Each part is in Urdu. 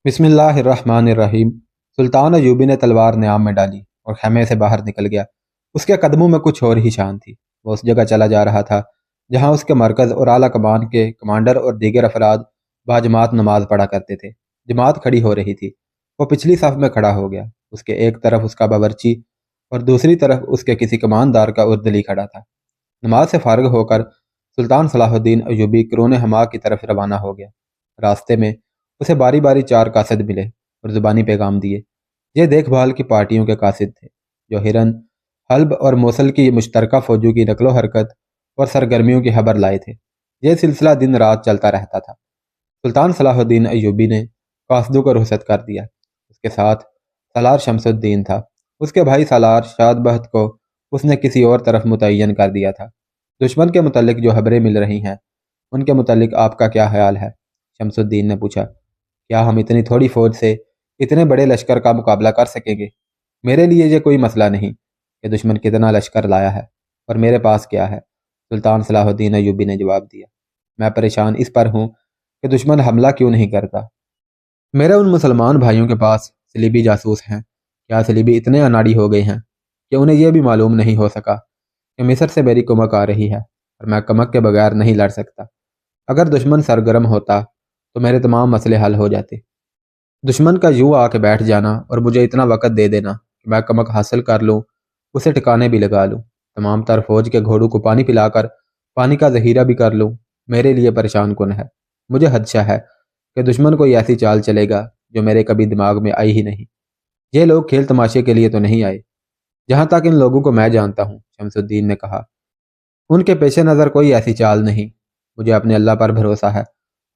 بسم اللہ الرحمن الرحیم۔ سلطان ایوبی نے تلوار نیام میں ڈالی اور خیمے سے باہر نکل گیا۔ اس کے قدموں میں کچھ اور ہی شان تھی۔ وہ اس جگہ چلا جا رہا تھا جہاں اس کے مرکز اور اعلیٰ کمان کے کمانڈر اور دیگر افراد باجماعت نماز پڑھا کرتے تھے۔ جماعت کھڑی ہو رہی تھی۔ وہ پچھلی صف میں کھڑا ہو گیا۔ اس کے ایک طرف اس کا باورچی اور دوسری طرف اس کے کسی کماندار کا اردلی کھڑا تھا۔ نماز سے فارغ ہو کر سلطان صلاح الدین ایوبی قرون حما کی طرف روانہ ہو گیا۔ راستے میں اسے باری باری 4 قاصد ملے اور زبانی پیغام دیے۔ یہ دیکھ بھال کی پارٹیوں کے قاصد تھے جو ہرن، حلب اور موصل کی مشترکہ فوجوں کی نقل و حرکت اور سرگرمیوں کی خبر لائے تھے۔ یہ سلسلہ دن رات چلتا رہتا تھا۔ سلطان صلاح الدین ایوبی نے قاصدوں کو رخصت کر دیا۔ اس کے ساتھ سالار شمس الدین تھا۔ اس کے بھائی سالار شاد بہت کو اس نے کسی اور طرف متعین کر دیا تھا۔ دشمن کے متعلق جو خبریں مل رہی ہیں ان کے متعلق آپ کا کیا خیال ہے؟ شمس الدین نے پوچھا۔ کیا ہم اتنی تھوڑی فوج سے اتنے بڑے لشکر کا مقابلہ کر سکیں گے؟ میرے لیے یہ کوئی مسئلہ نہیں کہ دشمن کتنا لشکر لایا ہے اور میرے پاس کیا ہے، سلطان صلاح الدین ایوبی نے جواب دیا۔ میں پریشان اس پر ہوں کہ دشمن حملہ کیوں نہیں کرتا۔ میرے ان مسلمان بھائیوں کے پاس صلیبی جاسوس ہیں۔ کیا صلیبی اتنے اناڑی ہو گئے ہیں کہ انہیں یہ بھی معلوم نہیں ہو سکا کہ مصر سے میری کمک آ رہی ہے اور میں کمک کے بغیر نہیں لڑ سکتا۔ اگر دشمن سرگرم ہوتا تو میرے تمام مسئلے حل ہو جاتے۔ دشمن کا یوں آ کے بیٹھ جانا اور مجھے اتنا وقت دے دینا کہ میں کمک حاصل کر لوں، اسے ٹھکانے بھی لگا لوں، تمام تر فوج کے گھوڑوں کو پانی پلا کر پانی کا ذخیرہ بھی کر لوں، میرے لیے پریشان کن ہے۔ مجھے خدشہ ہے کہ دشمن کوئی ایسی چال چلے گا جو میرے کبھی دماغ میں آئی ہی نہیں۔ یہ لوگ کھیل تماشے کے لیے تو نہیں آئے۔ جہاں تک ان لوگوں کو میں جانتا ہوں، شمس الدین نے کہا، ان کے پیش نظر کوئی ایسی چال نہیں۔ مجھے اپنے اللہ پر بھروسہ ہے۔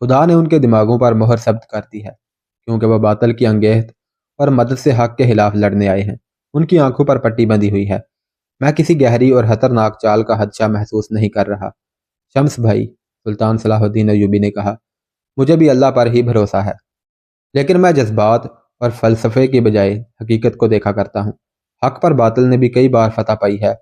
خدا نے ان کے دماغوں پر مہر ثبت کر دی ہے، کیونکہ وہ باطل کی انگیخت اور مدد سے حق کے خلاف لڑنے آئے ہیں۔ ان کی آنکھوں پر پٹی بندھی ہوئی ہے۔ میں کسی گہری اور خطرناک چال کا خدشہ محسوس نہیں کر رہا۔ شمس بھائی، سلطان صلاح الدین ایوبی نے کہا، مجھے بھی اللہ پر ہی بھروسہ ہے، لیکن میں جذبات اور فلسفے کی بجائے حقیقت کو دیکھا کرتا ہوں۔ حق پر باطل نے بھی کئی بار فتح پائی ہے،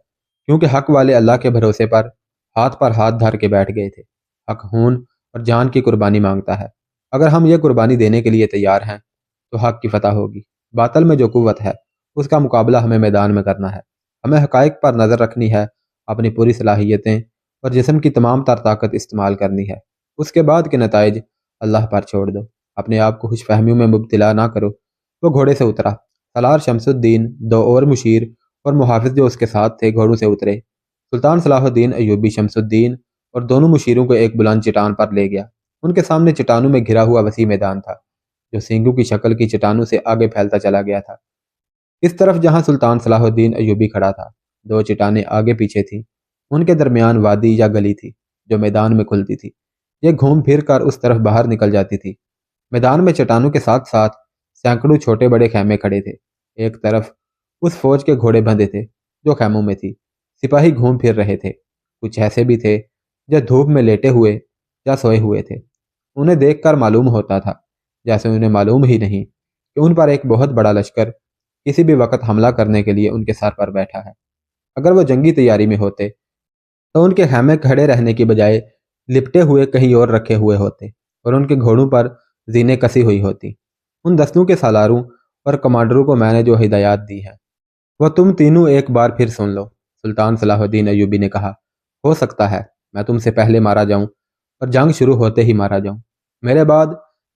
کیونکہ حق والے اللہ کے بھروسے پر ہاتھ دھر کے بیٹھ گئے تھے۔ حق خون اور جان کی قربانی مانگتا ہے۔ اگر ہم یہ قربانی دینے کے لیے تیار ہیں تو حق کی فتح ہوگی۔ باطل میں جو قوت ہے اس کا مقابلہ ہمیں میدان میں کرنا ہے۔ ہمیں حقائق پر نظر رکھنی ہے، اپنی پوری صلاحیتیں اور جسم کی تمام تر طاقت استعمال کرنی ہے۔ اس کے بعد کے نتائج اللہ پر چھوڑ دو۔ اپنے آپ کو خوش فہمیوں میں مبتلا نہ کرو۔ وہ گھوڑے سے اترا۔ سالار شمس الدین، 2 اور مشیر اور محافظ جو اس کے ساتھ تھے گھوڑوں سے اترے۔ سلطان صلاح الدین ایوبی شمس الدین اور دونوں مشیروں کو ایک بلند چٹان پر لے گیا۔ ان کے سامنے چٹانوں میں گھرا ہوا وسیع میدان تھا جو سینگوں کی شکل کی چٹانوں سے آگے پھیلتا چلا گیا تھا۔ اس طرف جہاں سلطان صلاح الدین ایوبی کھڑا تھا 2 چٹانیں آگے پیچھے تھیں۔ ان کے درمیان وادی یا گلی تھی جو میدان میں کھلتی تھی۔ یہ گھوم پھر کر اس طرف باہر نکل جاتی تھی۔ میدان میں چٹانوں کے ساتھ ساتھ سینکڑوں چھوٹے بڑے خیمے کھڑے تھے۔ ایک طرف اس فوج کے گھوڑے بندھے تھے جو خیموں میں تھی۔ سپاہی گھوم پھر رہے تھے۔ کچھ ایسے بھی تھے جو دھوپ میں لیٹے ہوئے یا سوئے ہوئے تھے۔ انہیں دیکھ کر معلوم ہوتا تھا جیسے انہیں معلوم ہی نہیں کہ ان پر ایک بہت بڑا لشکر کسی بھی وقت حملہ کرنے کے لیے ان کے سر پر بیٹھا ہے۔ اگر وہ جنگی تیاری میں ہوتے تو ان کے خیمے کھڑے رہنے کی بجائے لپٹے ہوئے کہیں اور رکھے ہوئے ہوتے اور ان کے گھوڑوں پر زینے کسی ہوئی ہوتی۔ ان دستوں کے سالاروں اور کمانڈروں کو میں نے جو ہدایات دی ہیں وہ تم تینوں ایک بار پھر سن لو۔ سلطان صلاح الدین ایوبی نے کہا، ہو سکتا ہے میں تم سے پہلے مارا جاؤں اور جنگ شروع ہوتے ہی مارا جاؤں۔ میرے بعد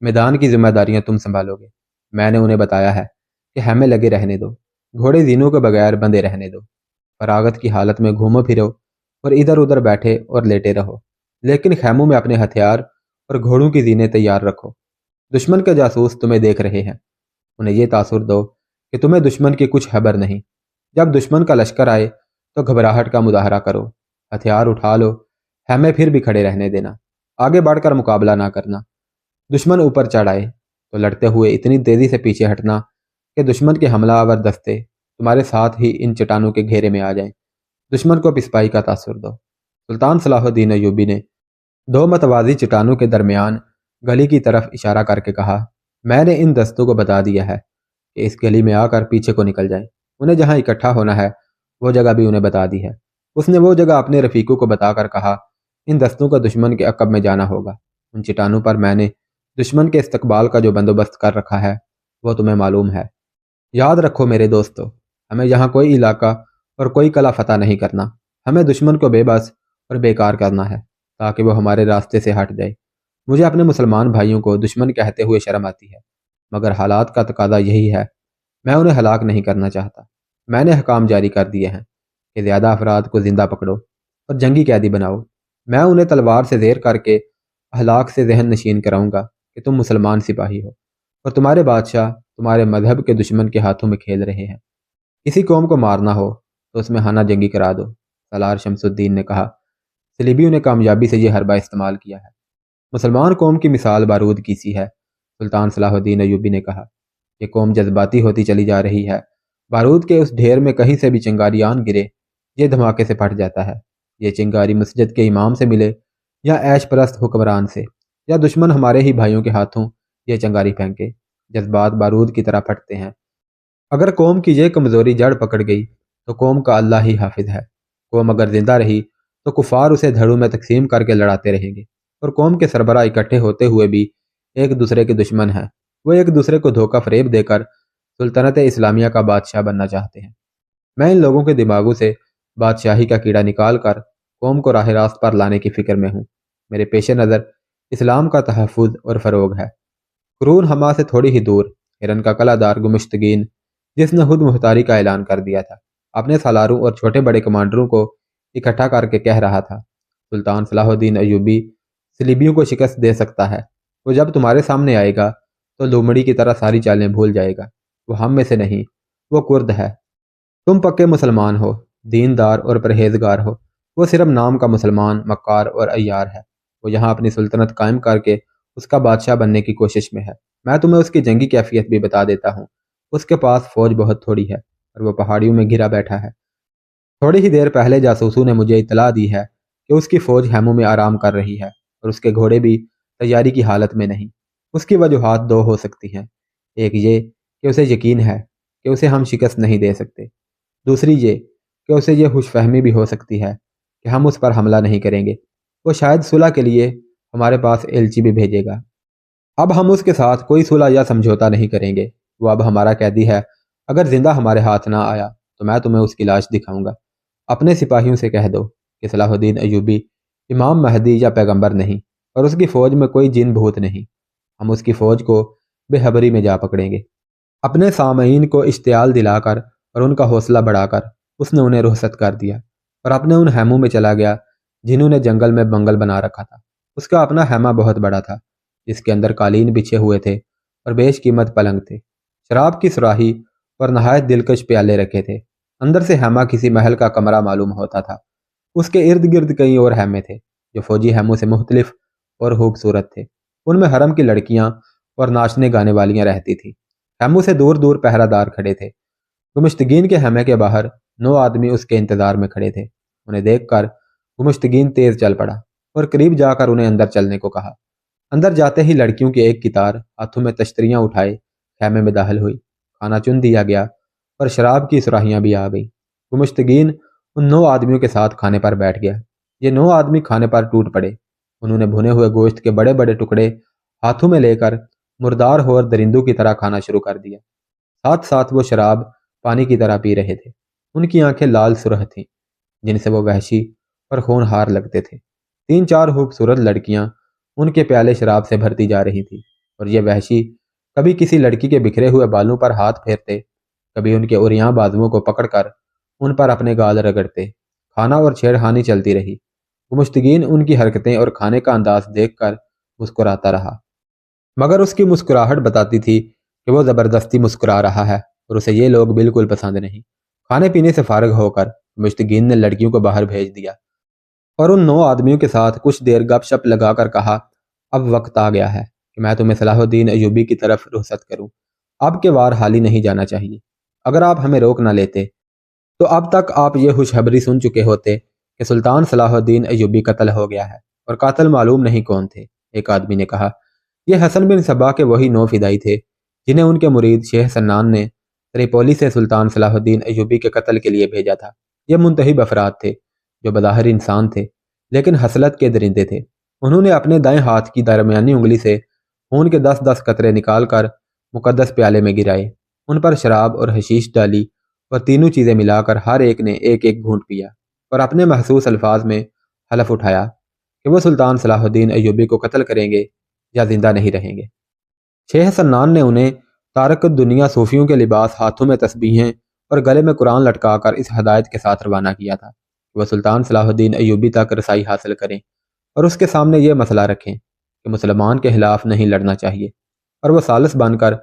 میدان کی ذمہ داریاں تم سنبھالو گے۔ میں نے انہیں بتایا ہے کہ خیمے لگے رہنے دو، گھوڑے زینوں کے بغیر بندھے رہنے دو، فراغت کی حالت میں گھومو پھرو اور ادھر ادھر بیٹھے اور لیٹے رہو، لیکن خیموں میں اپنے ہتھیار اور گھوڑوں کی زینے تیار رکھو۔ دشمن کے جاسوس تمہیں دیکھ رہے ہیں، انہیں یہ تاثر دو کہ تمہیں دشمن کی کچھ خبر نہیں۔ جب دشمن کا لشکر آئے تو گھبراہٹ کا مظاہرہ کرو، ہتھیار اٹھا لو، خیمے پھر بھی کھڑے رہنے دینا، آگے بڑھ کر مقابلہ نہ کرنا۔ دشمن اوپر چڑھ آئے تو لڑتے ہوئے اتنی تیزی سے پیچھے ہٹنا کہ دشمن کے حملہ آور دستے تمہارے ساتھ ہی ان چٹانوں کے گھیرے میں آ جائیں۔ دشمن کو پسپائی کا تاثر دو۔ سلطان صلاح الدین ایوبی نے 2 متوازی چٹانوں کے درمیان گلی کی طرف اشارہ کر کے کہا، میں نے ان دستوں کو بتا دیا ہے کہ اس گلی میں آ کر پیچھے کو نکل جائیں۔ انہیں جہاں اکٹھا ہونا ہے وہ جگہ بھی انہیں بتا دی ہے۔ اس نے وہ جگہ اپنے رفیقوں کو بتا کر کہا، ان دستوں کا دشمن کے عقب میں جانا ہوگا۔ ان چٹانوں پر میں نے دشمن کے استقبال کا جو بندوبست کر رکھا ہے وہ تمہیں معلوم ہے۔ یاد رکھو میرے دوستو، ہمیں یہاں کوئی علاقہ اور کوئی قلعہ فتح نہیں کرنا۔ ہمیں دشمن کو بے بس اور بیکار کرنا ہے تاکہ وہ ہمارے راستے سے ہٹ جائے۔ مجھے اپنے مسلمان بھائیوں کو دشمن کہتے ہوئے شرم آتی ہے، مگر حالات کا تقاضا یہی ہے۔ میں انہیں ہلاک نہیں کرنا چاہتا۔ میں نے حکام جاری کر دیے ہیں کہ زیادہ افراد کو زندہ پکڑو اور جنگی قیدی بناؤ۔ میں انہیں تلوار سے زیر کر کے ہلاک سے ذہن نشین کراؤں گا کہ تم مسلمان سپاہی ہو اور تمہارے بادشاہ تمہارے مذہب کے دشمن کے ہاتھوں میں کھیل رہے ہیں۔ کسی قوم کو مارنا ہو تو اس میں ہانہ جنگی کرا دو، سالار شمس الدین نے کہا۔ صلیبیوں نے کامیابی سے یہ حربہ استعمال کیا ہے۔ مسلمان قوم کی مثال بارود کی سی ہے، سلطان صلاح الدین ایوبی نے کہا۔ یہ قوم جذباتی ہوتی چلی جا رہی ہے۔ بارود کے اس ڈھیر میں کہیں سے بھی چنگاریان گرے، یہ دھماکے سے پھٹ جاتا ہے۔ یہ چنگاری مسجد کے امام سے ملے یا عیش پرست حکمران سے، یا دشمن ہمارے ہی بھائیوں کے ہاتھوں یہ چنگاری پھینکے، جذبات بارود کی طرح پھٹتے ہیں۔ اگر قوم کی یہ کمزوری جڑ پکڑ گئی تو قوم کا اللہ ہی حافظ ہے۔ قوم اگر زندہ رہی تو کفار اسے دھڑوں میں تقسیم کر کے لڑاتے رہیں گے، اور قوم کے سربراہ اکٹھے ہوتے ہوئے بھی ایک دوسرے کے دشمن ہیں۔ وہ ایک دوسرے کو دھوکہ فریب دے کر سلطنت اسلامیہ کا بادشاہ بننا چاہتے ہیں۔ میں ان لوگوں کے دماغوں سے بادشاہی کا کیڑا نکال کر قوم کو راہ راست پر لانے کی فکر میں ہوں۔ میرے پیش نظر اسلام کا تحفظ اور فروغ ہے۔ قرون ہما سے تھوڑی ہی دور ہرن کا قلعہ دار گمشتگین، جس نے خود مختاری کا اعلان کر دیا تھا، اپنے سالاروں اور چھوٹے بڑے کمانڈروں کو اکٹھا کر کے کہہ رہا تھا، سلطان صلاح الدین ایوبی صلیبیوں کو شکست دے سکتا ہے۔ وہ جب تمہارے سامنے آئے گا تو لومڑی کی طرح ساری چالیں بھول جائے گا۔ وہ ہم میں سے نہیں، وہ کرد ہے۔ تم پکے مسلمان ہو، دیندار اور پرہیزگار ہو۔ وہ صرف نام کا مسلمان، مکار اور عیار ہے۔ وہ یہاں اپنی سلطنت قائم کر کے اس کا بادشاہ بننے کی کوشش میں ہے۔ میں تمہیں اس کی جنگی کیفیت بھی بتا دیتا ہوں۔ اس کے پاس فوج بہت تھوڑی ہے اور وہ پہاڑیوں میں گھرا بیٹھا ہے۔ تھوڑی ہی دیر پہلے جاسوسوں نے مجھے اطلاع دی ہے کہ اس کی فوج خیموں میں آرام کر رہی ہے اور اس کے گھوڑے بھی تیاری کی حالت میں نہیں۔ اس کی وجوہات دو ہو سکتی ہیں۔ ایک یہ کہ اسے یقین ہے کہ اسے ہم شکست نہیں دے سکتے۔ دوسری یہ کہ اسے یہ خوش فہمی بھی ہو سکتی ہے کہ ہم اس پر حملہ نہیں کریں گے۔ وہ شاید صلح کے لیے ہمارے پاس ایلچی بھی بھیجے گا۔ اب ہم اس کے ساتھ کوئی صلح یا سمجھوتا نہیں کریں گے۔ وہ اب ہمارا قیدی ہے۔ اگر زندہ ہمارے ہاتھ نہ آیا تو میں تمہیں اس کی لاش دکھاؤں گا۔ اپنے سپاہیوں سے کہہ دو کہ صلاح الدین ایوبی امام مہدی یا پیغمبر نہیں، اور اس کی فوج میں کوئی جن بھوت نہیں۔ ہم اس کی فوج کو بے خبری میں جا پکڑیں گے۔ اپنے سامعین کو اشتعال دلا کر اور ان کا حوصلہ بڑھا کر اس نے انہیں رخصت کر دیا اور اپنے ان خیموں میں چلا گیا جنہوں نے جنگل میں بنگل بنا رکھا تھا۔ اس کا اپنا خیمہ بہت بڑا تھا، جس کے اندر قالین بچھے ہوئے تھے اور بیش قیمت پلنگ تھے، شراب کی سراہی اور نہایت دلکش پیالے رکھے تھے۔ اندر سے خیمہ کسی محل کا کمرہ معلوم ہوتا تھا۔ اس کے ارد گرد کئی اور خیمے تھے جو فوجی خیموں سے مختلف اور خوبصورت تھے۔ ان میں حرم کی لڑکیاں اور ناچنے گانے والیاں رہتی تھیں۔ خیموں سے دور دور پہرہ دار کھڑے تھے۔ گمشتگین کے خیمے کے باہر 9 آدمی اس کے انتظار میں کھڑے تھے۔ انہیں دیکھ کر گمشتگین تیز چل پڑا اور قریب جا کر انہیں اندر چلنے کو کہا۔ اندر جاتے ہی لڑکیوں کی ایک قطار ہاتھوں میں تشتریاں اٹھائے خیمے میں داخل ہوئی۔ کھانا چن دیا گیا اور شراب کی سراہیاں بھی آ گئیں۔ گمشتگین ان 9 آدمیوں کے ساتھ کھانے پر بیٹھ گیا۔ یہ 9 آدمی کھانے پر ٹوٹ پڑے۔ انہوں نے بھنے ہوئے گوشت کے بڑے بڑے ٹکڑے ہاتھوں میں لے کر مردار ہو درندوں کی طرح کھانا شروع کر دیا۔ ساتھ ساتھ وہ شراب پانی کی طرح پی رہے تھے۔ ان کی آنکھیں لال سرخ تھیں، جن سے وہ وحشی اور خونخوار لگتے تھے۔ 3-4 خوبصورت لڑکیاں ان کے پیالے شراب سے بھرتی جا رہی تھیں، اور یہ وحشی کبھی کسی لڑکی کے بکھرے ہوئے بالوں پر ہاتھ پھیرتے، کبھی ان کے عریاں بازوؤں کو پکڑ کر ان پر اپنے گال رگڑتے۔ کھانا اور چھیڑخانی چلتی رہی۔ گمشتگین ان کی حرکتیں اور کھانے کا انداز دیکھ کر مسکراتا رہا، مگر اس کی مسکراہٹ بتاتی تھی کہ وہ زبردستی مسکرا رہا ہے اور اسے یہ لوگ بالکل پسند نہیں۔ کھانے پینے سے فارغ ہو کر گمشتگین نے لڑکیوں کو باہر بھیج دیا اور ان 9 آدمیوں کے ساتھ کچھ دیر گپ شپ لگا کر کہا، اب وقت آ گیا ہے کہ میں تمہیں صلاح الدین ایوبی کی طرف رخصت کروں۔ اب کے وار حالی نہیں جانا چاہیے۔ اگر آپ ہمیں روک نہ لیتے تو اب تک آپ یہ خوشخبری سن چکے ہوتے کہ سلطان صلاح الدین ایوبی قتل ہو گیا ہے، اور قاتل معلوم نہیں کون تھے۔ ایک آدمی نے کہا، یہ حسن بن صبا کے وہی 9 فدائی تھے جنہیں ان کے مرید شیخ سنان نے تریپولی سے سلطان صلاح الدین ایوبی کے قتل کے لیے بھیجا تھا۔ یہ منتخب افراد تھے جو بظاہر انسان تھے لیکن حسلت کے درندے تھے۔ انہوں نے اپنے دائیں ہاتھ کی درمیانی انگلی سے خون کے 10-10 قطرے نکال کر مقدس پیالے میں گرائے، ان پر شراب اور حشیش ڈالی اور تینوں چیزیں ملا کر ہر ایک نے ایک ایک گھونٹ پیا اور اپنے محسوس الفاظ میں حلف اٹھایا کہ وہ سلطان صلاح الدین ایوبی کو قتل کریں گے یا زندہ نہیں رہیں گے۔ شیخ سنان نے انہیں تارک الدنیا صوفیوں کے لباس، ہاتھوں میں تسبیحیں اور گلے میں قرآن لٹکا کر اس ہدایت کے ساتھ روانہ کیا تھا کہ وہ سلطان صلاح الدین ایوبی تک رسائی حاصل کریں اور اس کے سامنے یہ مسئلہ رکھیں کہ مسلمان کے خلاف نہیں لڑنا چاہیے، اور وہ ثالث بن کر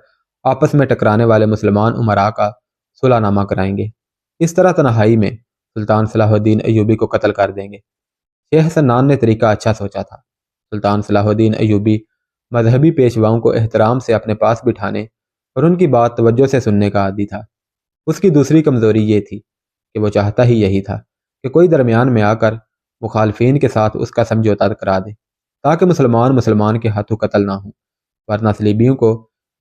آپس میں ٹکرانے والے مسلمان امراء کا صلح نامہ کرائیں گے۔ اس طرح تنہائی میں سلطان صلاح الدین ایوبی کو قتل کر دیں گے۔ شیخ سنان نے طریقہ اچھا سوچا تھا۔ سلطان صلاح الدین ایوبی مذہبی پیشواؤں کو احترام سے اپنے پاس بٹھانے اور ان کی بات توجہ سے سننے کا عادی تھا۔ اس کی دوسری کمزوری یہ تھی کہ وہ چاہتا ہی یہی تھا کہ کوئی درمیان میں آ کر مخالفین کے ساتھ اس کا سمجھوتا کرا دے تاکہ مسلمان کے ہاتھوں قتل نہ ہوں، ورنہ صلیبیوں کو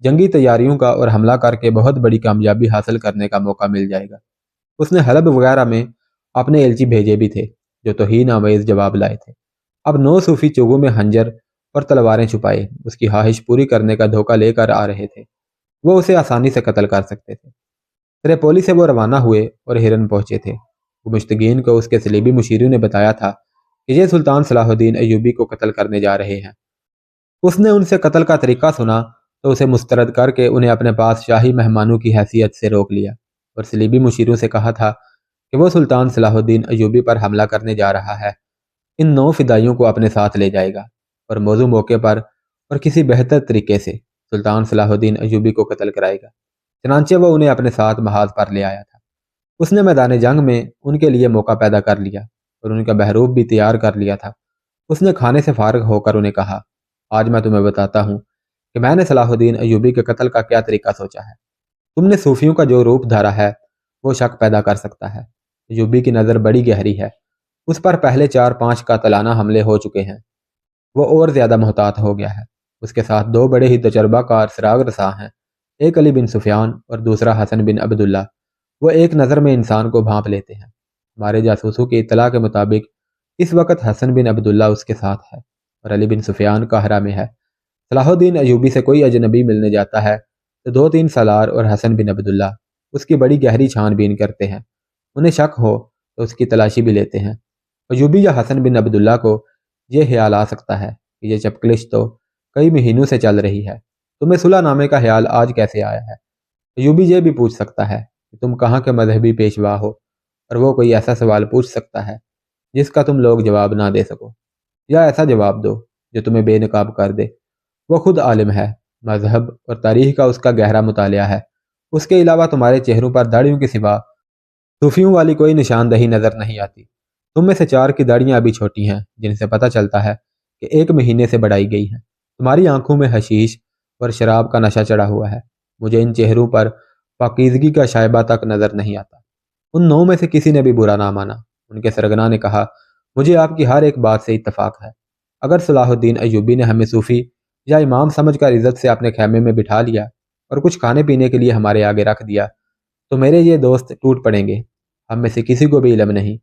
جنگی تیاریوں کا اور حملہ کر کے بہت بڑی کامیابی حاصل کرنے کا موقع مل جائے گا۔ اس نے حلب وغیرہ میں اپنے ایلچی بھیجے بھی تھے جو توہین آمیز جواب لائے تھے۔ اب 9 صوفی چوگوں میں خنجر اور تلواریں چھپائے اس کی خواہش پوری کرنے کا دھوکہ لے کر آ رہے تھے۔ وہ اسے آسانی سے قتل کر سکتے تھے۔ تریپولی سے وہ روانہ ہوئے اور ہرن پہنچے تھے۔ گمشتگین کو اس کے صلیبی مشیروں نے بتایا تھا کہ یہ سلطان صلاح الدین ایوبی کو قتل کرنے جا رہے ہیں۔ اس نے ان سے قتل کا طریقہ سنا تو اسے مسترد کر کے انہیں اپنے پاس شاہی مہمانوں کی حیثیت سے روک لیا اور صلیبی مشیروں سے کہا تھا کہ وہ سلطان صلاح الدین ایوبی پر حملہ کرنے جا رہا ہے، ان 9 فدائیوں کو اپنے ساتھ لے جائے گا اور موزوں موقع پر اور کسی بہتر طریقے سے سلطان صلاح الدین ایوبی کو قتل کرائے گا۔ چنانچہ وہ انہیں اپنے ساتھ محاذ پر لے آیا تھا۔ اس نے میدان جنگ میں ان کے لیے موقع پیدا کر لیا اور ان کا بہروپ بھی تیار کر لیا تھا۔ اس نے کھانے سے فارغ ہو کر انہیں کہا، آج میں تمہیں بتاتا ہوں کہ میں نے صلاح الدین ایوبی کے قتل کا کیا طریقہ سوچا ہے۔ تم نے صوفیوں کا جو روپ دھارا ہے وہ شک پیدا کر سکتا ہے۔ ایوبی کی نظر بڑی گہری ہے، اس پر پہلے 4-5 قاتلانہ حملے ہو چکے ہیں، وہ اور زیادہ محتاط ہو گیا ہے۔ اس کے ساتھ 2 بڑے ہی تجربہ کار سراغ رساں ہیں، ایک علی بن سفیان اور دوسرا حسن بن عبداللہ۔ وہ ایک نظر میں انسان کو بھانپ لیتے ہیں۔ ہمارے جاسوسوں کی اطلاع کے مطابق اس وقت حسن بن عبداللہ اس کے ساتھ ہے اور علی بن سفیان قاہرہ میں ہے۔ صلاح الدین ایوبی سے کوئی اجنبی ملنے جاتا ہے تو 2-3 سالار اور حسن بن عبداللہ اس کی بڑی گہری چھان بین کرتے ہیں، انہیں شک ہو تو اس کی تلاشی بھی لیتے ہیں۔ ایوبی یا حسن بن عبداللہ کو یہ خیال آ سکتا ہے کہ یہ چپکلش تو کئی مہینوں سے چل رہی ہے، تمہیں صلح نامے کا خیال آج کیسے آیا ہے؟ ایوبی یہ بھی پوچھ سکتا ہے کہ تم کہاں کے مذہبی پیشوا ہو، اور وہ کوئی ایسا سوال پوچھ سکتا ہے جس کا تم لوگ جواب نہ دے سکو، یا ایسا جواب دو جو تمہیں بے نقاب کر دے۔ وہ خود عالم ہے، مذہب اور تاریخ کا اس کا گہرا مطالعہ ہے، اس کے علاوہ تمہارے چہروں پر داڑھیوں کے سوا صوفیوں والی کوئی نشاندہی نظر نہیں آتی۔ تم میں سے 4 کی داڑھیاں ابھی چھوٹی ہیں جن سے پتہ چلتا ہے کہ 1 مہینے سے بڑھائی گئی ہیں۔ تمہاری آنکھوں میں حشیش اور شراب کا نشہ چڑھا ہوا ہے، مجھے ان چہروں پر پاکیزگی کا شائبہ تک نظر نہیں آتا۔ ان 9 میں سے کسی نے بھی برا نہ مانا۔ ان کے سرگنا نے کہا، مجھے آپ کی ہر ایک بات سے اتفاق ہے۔ اگر صلاح الدین ایوبی نے ہمیں صوفی یا امام سمجھ کر عزت سے اپنے خیمے میں بٹھا لیا اور کچھ کھانے پینے کے لیے ہمارے آگے رکھ دیا تو میرے یہ دوست ٹوٹ پڑیں گے۔ ہم میں سے کسی کو بھی علم نہیں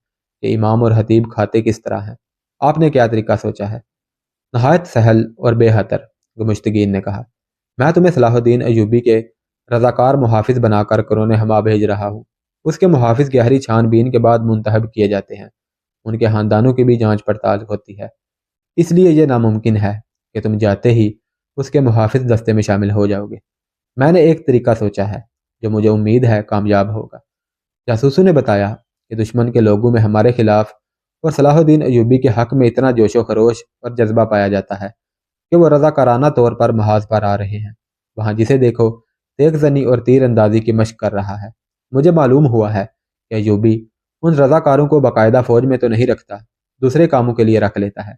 کہ امام اور خطیب کھاتے کس طرح ہیں۔ آپ نے کیا طریقہ سوچا ہے؟ نہایت سہل اور بے خطر، گمشتگین نے کہا۔ میں تمہیں صلاح الدین ایوبی کے رضاکار محافظ بنا کر قرون ہما بھیج رہا ہوں۔ اس کے محافظ گہری چھان بین کے بعد منتخب کیے جاتے ہیں، ان کے خاندانوں کی بھی جانچ پڑتال ہوتی ہے، اس لیے یہ ناممکن ہے کہ تم جاتے ہی اس کے محافظ دستے میں شامل ہو جاؤ گے۔ میں نے ایک طریقہ سوچا ہے جو مجھے امید ہے کامیاب ہوگا۔ جاسوسوں نے بتایا کہ دشمن کے لوگوں میں ہمارے خلاف اور صلاح الدین ایوبی کے حق میں اتنا جوش و خروش اور جذبہ پایا جاتا ہے کہ وہ رضاکارانہ طور پر محاذ پر آ رہے ہیں۔ وہاں جسے دیکھو تیغ زنی اور تیر اندازی کی مشق کر رہا ہے۔ مجھے معلوم ہوا ہے کہ ایوبی ان رضاکاروں کو باقاعدہ فوج میں تو نہیں رکھتا، دوسرے کاموں کے لیے رکھ لیتا ہے۔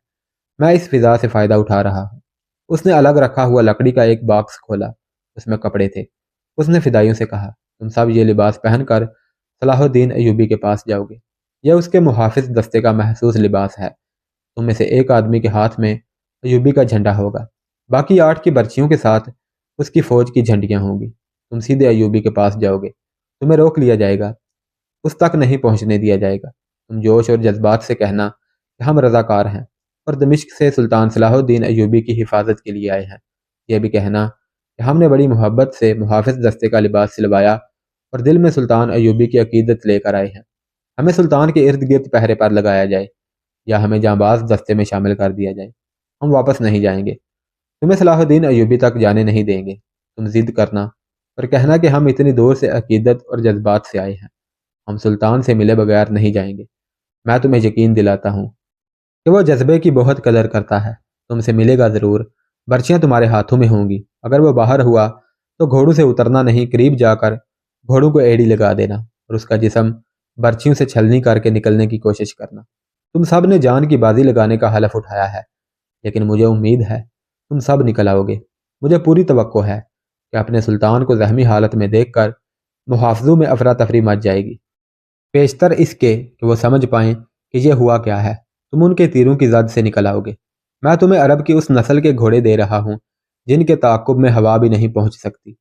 میں اس فضا سے فائدہ اٹھا رہا ہوں۔ اس نے الگ رکھا ہوا لکڑی کا ایک باکس کھولا، اس میں کپڑے تھے۔ اس نے فدائیوں سے کہا، تم سب یہ لباس پہن کر صلاح الدین ایوبی کے پاس جاؤ گے۔ یہ اس کے محافظ دستے کا محسوس لباس ہے۔ تم میں سے ایک آدمی کے ہاتھ میں ایوبی کا جھنڈا ہوگا، باقی 8 کی برچیوں کے ساتھ اس کی فوج کی جھنڈیاں ہوں گی۔ تم سیدھے ایوبی کے پاس جاؤ گے، تمہیں روک لیا جائے گا، اس تک نہیں پہنچنے دیا جائے گا۔ تم جوش اور جذبات سے کہنا کہ ہم رضاکار ہیں اور دمشق سے سلطان صلاح الدین ایوبی کی حفاظت کے لیے آئے ہیں۔ یہ بھی کہنا کہ ہم نے بڑی محبت سے محافظ دستے کا لباس سلوایا اور دل میں سلطان ایوبی کی عقیدت لے کر آئے ہیں۔ ہمیں سلطان کے ارد گرد پہرے پر لگایا جائے یا ہمیں جانباز دستے میں شامل کر دیا جائے، ہم واپس نہیں جائیں گے۔ تمہیں صلاح الدین ایوبی تک جانے نہیں دیں گے۔ تم ضد کرنا اور کہنا کہ ہم اتنی دور سے عقیدت اور جذبات سے آئے ہیں، ہم سلطان سے ملے بغیر نہیں جائیں گے۔ میں تمہیں یقین دلاتا ہوں کہ وہ جذبے کی بہت قدر کرتا ہے، تم سے ملے گا ضرور۔ برچیاں تمہارے ہاتھوں میں ہوں گی، اگر وہ باہر ہوا تو گھوڑوں سے اترنا نہیں، قریب جا کر گھوڑوں کو ایڑی لگا دینا اور اس کا جسم برچیوں سے چھلنی کر کے نکلنے کی کوشش کرنا۔ تم سب نے جان کی بازی لگانے کا حلف اٹھایا ہے، لیکن مجھے امید ہے تم سب نکل آؤ گے۔ مجھے پوری توقع ہے کہ اپنے سلطان کو زخمی حالت میں دیکھ کر محافظوں میں افراتفری مچ جائے گی، پیشتر اس کے کہ وہ سمجھ پائیں کہ یہ ہوا کیا ہے۔ تم ان کے تیروں کی زد سے نکل آؤ گے۔ میں تمہیں عرب کی اس نسل کے گھوڑے دے رہا ہوں جن کے تعاقب میں ہوا بھی نہیں پہنچ سکتی۔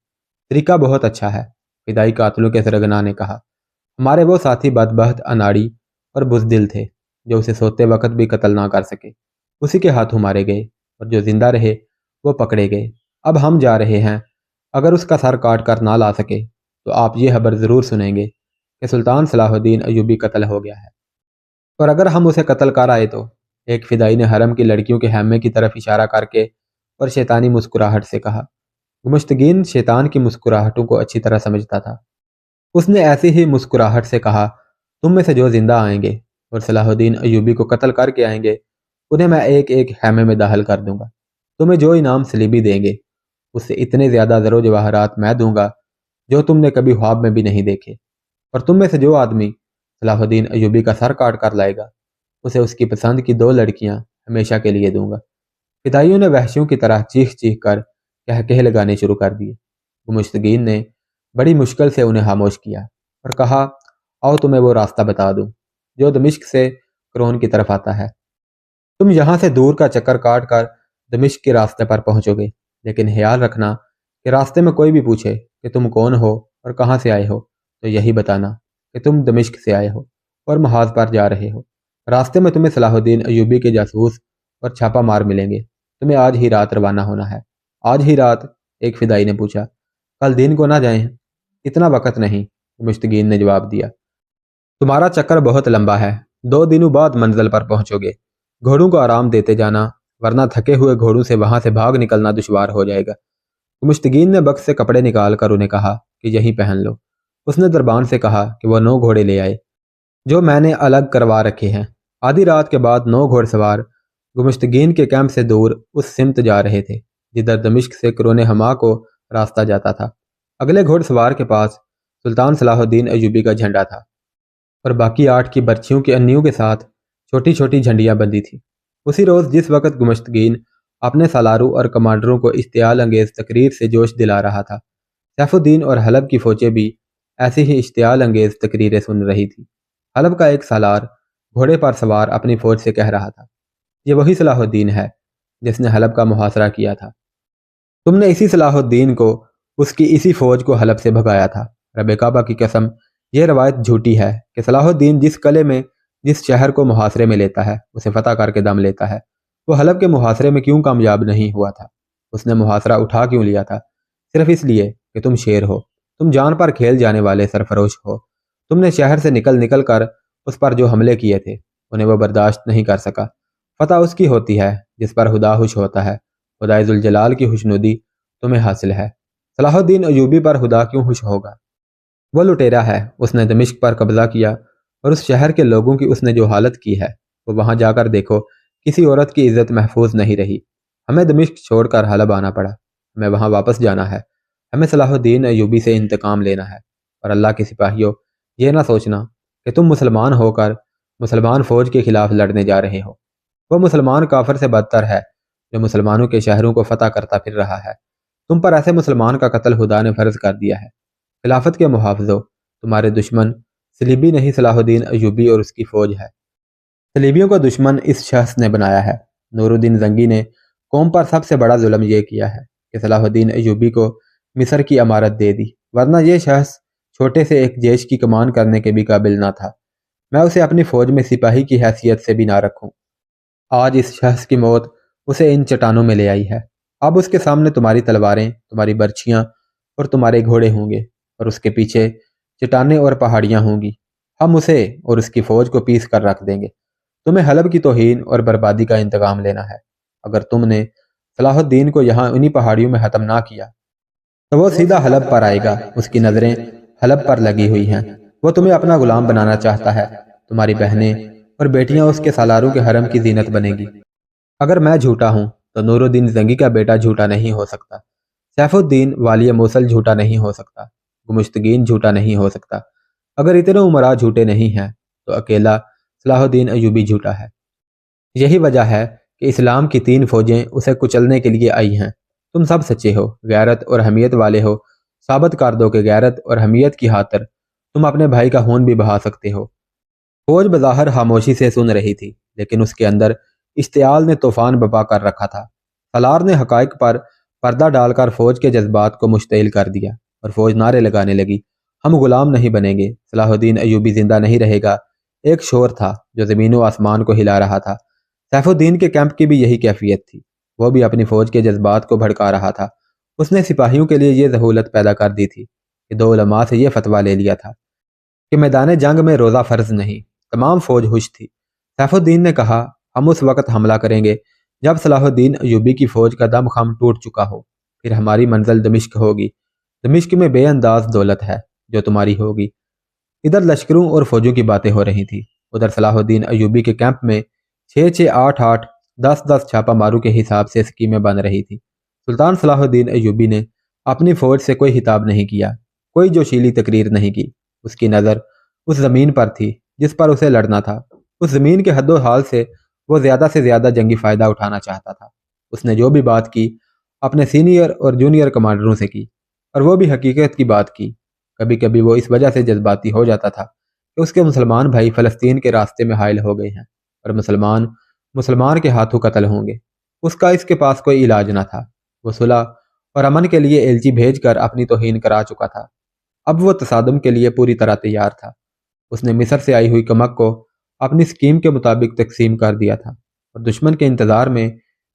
طریقہ بہت اچھا ہے، فدائی قاتلوں کے سرگنا نے کہا۔ ہمارے وہ ساتھی بدبخت، اناڑی اور بزدل تھے جو اسے سوتے وقت بھی قتل نہ کر سکے، اسی کے ہاتھوں مارے گئے، اور جو زندہ رہے وہ پکڑے گئے۔ اب ہم جا رہے ہیں، اگر اس کا سر کاٹ کر نہ لا سکے تو آپ یہ خبر ضرور سنیں گے کہ سلطان صلاح الدین ایوبی قتل ہو گیا ہے، اور اگر ہم اسے قتل کر آئے تو ایک فدائی نے حرم کی لڑکیوں کے خیمے کی طرف اشارہ کر کے اور شیطانی مسکراہٹ سے کہا۔ گمشتگین شیطان کی مسکراہٹوں کو اچھی طرح سمجھتا تھا۔ اس نے ایسی ہی مسکراہٹ سے کہا، تم میں سے جو زندہ آئیں گے اور صلاح الدین ایوبی کو قتل کر کے آئیں گے، انہیں میں ایک ایک خیمے میں داخل کر دوں گا۔ تمہیں جو انعام سلیبی دیں گے اس سے اتنے زیادہ زر و جواہرات میں دوں گا جو تم نے کبھی خواب میں بھی نہیں دیکھے، اور تم میں سے جو آدمی صلاح الدین ایوبی کا سر کاٹ کر لائے گا اسے اس کی پسند کی 2 لڑکیاں ہمیشہ کے لیے دوں گا۔ فدائیوں نے وحشیوں کی طرح چیخ چیخ کر کہکہے لگانے شروع کر دیے۔ گمشتگین نے بڑی مشکل سے انہیں خاموش کیا اور کہا، آؤ تمہیں وہ راستہ بتا دوں جو دمشق سے کرون کی طرف آتا ہے۔ تم یہاں سے دور کا چکر کاٹ کر دمشق کے راستے پر پہنچو گے، لیکن خیال رکھنا کہ راستے میں کوئی بھی پوچھے کہ تم کون ہو اور کہاں سے آئے ہو تو یہی بتانا کہ تم دمشق سے آئے ہو اور محاذ پر جا رہے ہو۔ راستے میں تمہیں صلاح الدین ایوبی کے جاسوس اور چھاپا مار ملیں گے۔ تمہیں آج ہی رات روانہ ہونا ہے۔ آج ہی رات؟ ایک فدائی نے پوچھا۔ کل دن کو نہ جائیں؟ اتنا وقت نہیں، مشتگین نے جواب دیا۔ تمہارا چکر بہت لمبا ہے، 2 دنوں بعد منزل پر پہنچو گے۔ گھوڑوں کو آرام دیتے جانا، ورنہ تھکے ہوئے گھوڑوں سے وہاں سے بھاگ نکلنا دشوار ہو جائے گا۔ مشتگین نے بکس سے کپڑے نکال کر انہیں کہا کہ یہی پہن لو۔ اس نے دربان سے کہا کہ وہ 9 گھوڑے لے آئے جو میں نے الگ کروا رکھے ہیں۔ آدھی رات کے بعد 9 گھوڑ سوار گمشتگین کے کیمپ سے دور اس سمت جا رہے تھے جدھر دمشق سے کرون حما کو راستہ جاتا تھا۔ اگلے گھوڑ سوار کے پاس سلطان صلاح الدین ایوبی کا جھنڈا تھا اور باقی 8 کی برچیوں کی انیوں کے ساتھ چھوٹی چھوٹی جھنڈیاں بندی تھیں۔ اسی روز جس وقت گمشتگین اپنے سالاروں اور کمانڈروں کو اشتعال انگیز تقریر سے جوش دلا رہا تھا، سیف الدین اور حلب کی فوجیں بھی ایسی ہی اشتعال انگیز تقریریں سن رہی تھی۔ حلب کا ایک سالار گھوڑے پر سوار اپنی فوج سے کہہ رہا تھا، یہ وہی صلاح الدین ہے جس نے حلب کا محاصرہ کیا تھا۔ تم نے اسی صلاح الدین کو، اس کی اسی فوج کو حلب سے بھگایا تھا۔ رب کعبہ کی قسم، یہ روایت جھوٹی ہے کہ صلاح الدین جس قلعے میں، جس شہر کو محاصرے میں لیتا ہے اسے فتح کر کے دم لیتا ہے۔ وہ حلب کے محاصرے میں کیوں کامیاب نہیں ہوا تھا؟ اس نے محاصرہ اٹھا کیوں لیا تھا؟ صرف اس لیے کہ تم شیر ہو، تم جان پر کھیل جانے والے سرفروش ہو۔ تم نے شہر سے نکل کر اس پر جو حملے کیے تھے انہیں وہ برداشت نہیں کر سکا۔ فتح اس کی ہوتی ہے جس پر خدا خوش ہوتا ہے۔ خدائے ذوالجلال کی خوشنودی تمہیں حاصل ہے۔ صلاح الدین ایوبی پر خدا کیوں خوش ہوگا؟ وہ لٹیرا ہے، اس نے دمشق پر قبضہ کیا، اور اس شہر کے لوگوں کی اس نے جو حالت کی ہے وہ وہاں جا کر دیکھو، کسی عورت کی عزت محفوظ نہیں رہی۔ ہمیں دمشق چھوڑ کر حلب آنا پڑا، ہمیں وہاں واپس جانا ہے۔ ہمیں صلاح الدین ایوبی سے انتقام لینا ہے۔ اور اللہ کے سپاہیوں، یہ نہ سوچنا کہ تم مسلمان ہو کر مسلمان فوج کے خلاف لڑنے جا رہے ہو۔ وہ مسلمان کافر سے بدتر ہے جو مسلمانوں کے شہروں کو فتح کرتا پھر رہا ہے۔ تم پر ایسے مسلمان کا قتل خدا نے فرض کر دیا ہے۔ خلافت کے محافظوں، تمہارے دشمن صلیبی نہیں، صلاح الدین ایوبی اور اس کی فوج ہے۔ صلیبیوں کا دشمن اس شخص نے بنایا ہے۔ نور الدین زنگی نے قوم پر سب سے بڑا ظلم یہ کیا ہے کہ صلاح الدین ایوبی کو مصر کی امارت دے دی، ورنہ یہ شخص چھوٹے سے ایک جیش کی کمان کرنے کے بھی قابل نہ تھا۔ میں اسے اپنی فوج میں سپاہی کی حیثیت سے بھی نہ رکھوں۔ آج اس شخص کی موت اسے ان چٹانوں میں لے آئی ہے۔ اب اس کے سامنے تمہاری تلواریں، تمہاری برچھیاں اور تمہارے گھوڑے ہوں گے، اور اس کے پیچھے چٹانیں اور پہاڑیاں ہوں گی۔ ہم اسے اور اس کی فوج کو پیس کر رکھ دیں گے۔ تمہیں حلب کی توہین اور بربادی کا انتقام لینا ہے۔ اگر تم نے صلاح الدین کو یہاں انہی پہاڑیوں میں ختم نہ کیا تو وہ سیدھا حلب پر آئے گا۔ اس کی نظریں حلب پر لگی ہوئی ہیں۔ وہ تمہیں اپنا غلام بنانا چاہتا ہے۔ تمہاری بہنیں اور بیٹیاں اس کے سالاروں کے حرم کی زینت بنے گی۔ اگر میں جھوٹا ہوں تو نور الدین زنگی کا بیٹا جھوٹا نہیں ہو سکتا، سیف الدین والی موصل جھوٹا نہیں ہو سکتا، گمشتگین جھوٹا نہیں ہو سکتا۔ اگر اتنے عمراء جھوٹے نہیں ہیں تو اکیلا صلاح الدین ایوبی جھوٹا ہے۔ یہی وجہ ہے کہ اسلام کی 3 فوجیں اسے کچلنے کے لیے آئی ہیں۔ تم سب سچے ہو، غیرت اور حمیت والے ہو۔ ثابت کر دو کہ غیرت اور حمیت کی خاطر تم اپنے بھائی کا خون بھی بہا سکتے ہو۔ فوج بظاہر خاموشی سے سن رہی تھی، لیکن اس کے اندر اشتعال نے طوفان بپا کر رکھا تھا۔ سالار نے حقائق پر پردہ ڈال کر فوج کے جذبات کو مشتعل کر دیا، اور فوج نعرے لگانے لگی، ہم غلام نہیں بنیں گے، صلاح الدین ایوبی زندہ نہیں رہے گا۔ ایک شور تھا جو زمین و آسمان کو ہلا رہا تھا۔ سیف الدین کے کیمپ کی بھی یہی کیفیت تھی۔ وہ بھی اپنی فوج کے جذبات کو بھڑکا رہا تھا۔ اس نے سپاہیوں کے لیے یہ سہولت پیدا کر دی تھی کہ 2 علماء سے یہ فتویٰ لے لیا تھا کہ میدان جنگ میں روزہ فرض نہیں۔ تمام فوج خوش تھی۔ سیف الدین نے کہا، ہم اس وقت حملہ کریں گے جب صلاح الدین ایوبی کی فوج کا دم خم ٹوٹ چکا ہو، پھر ہماری منزل دمشق ہوگی۔ دمشق میں بے انداز دولت ہے جو تمہاری ہوگی۔ ادھر لشکروں اور فوجوں کی باتیں ہو رہی تھی، ادھر صلاح الدین ایوبی کے کیمپ میں 6-6، 8-8، 10-10 چھاپا مارو کے حساب سے اسکیمیں بن رہی تھی۔ سلطان صلاح الدین ایوبی نے اپنی فوج سے کوئی خطاب نہیں کیا، کوئی جوشیلی تقریر نہیں کی۔ اس کی نظر اس زمین پر تھی جس پر اسے لڑنا تھا۔ اس زمین کے حد و حال سے وہ زیادہ سے زیادہ جنگی فائدہ اٹھانا چاہتا تھا۔ اس نے جو بھی بات کی اپنے سینئر اور جونیئر کمانڈروں سے کی، اور وہ بھی حقیقت کی بات کی۔ کبھی کبھی وہ اس وجہ سے جذباتی ہو جاتا تھا کہ اس کے مسلمان بھائی فلسطین کے راستے میں حائل ہو گئے ہیں اور مسلمان کے ہاتھوں قتل ہوں گے۔ اس کے پاس کوئی علاج نہ تھا۔ وہ صلح اور امن کے لیے ایلچی بھیج کر اپنی توہین کرا چکا تھا۔ اب وہ تصادم کے لیے پوری طرح تیار تھا۔ اس نے مصر سے آئی ہوئی کمک کو اپنی اسکیم کے مطابق تقسیم کر دیا تھا، اور دشمن کے انتظار میں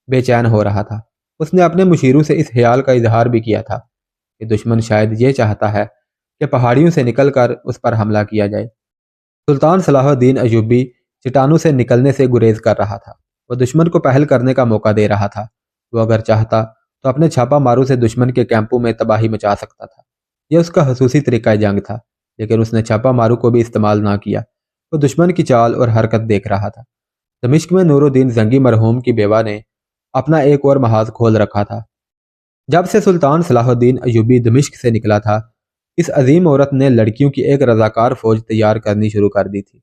بے چین ہو رہا تھا۔ اس نے اپنے مشیروں سے اس خیال کا اظہار بھی کیا تھا کہ دشمن شاید یہ چاہتا ہے کہ پہاڑیوں سے نکل کر اس پر حملہ کیا جائے۔ سلطان صلاح الدین ایوبی چٹانوں سے نکلنے سے گریز کر رہا تھا۔ وہ دشمن کو پہل کرنے کا موقع دے رہا تھا۔ وہ اگر چاہتا تو اپنے چھاپا ماروں سے دشمن کے کیمپوں میں تباہی مچا سکتا تھا۔ یہ اس کا خصوصی طریقہ جنگ تھا، لیکن اس نے چھاپا مارو کو بھی استعمال نہ کیا۔ وہ دشمن کی چال اور حرکت دیکھ رہا تھا۔ دمشق میں نور الدین زنگی مرحوم کی بیوہ نے اپنا ایک اور محاذ کھول رکھا تھا۔ جب سے سلطان صلاح الدین ایوبی دمشق سے نکلا تھا، اس عظیم عورت نے لڑکیوں کی ایک رضاکار فوج تیار کرنی شروع کر دی تھی۔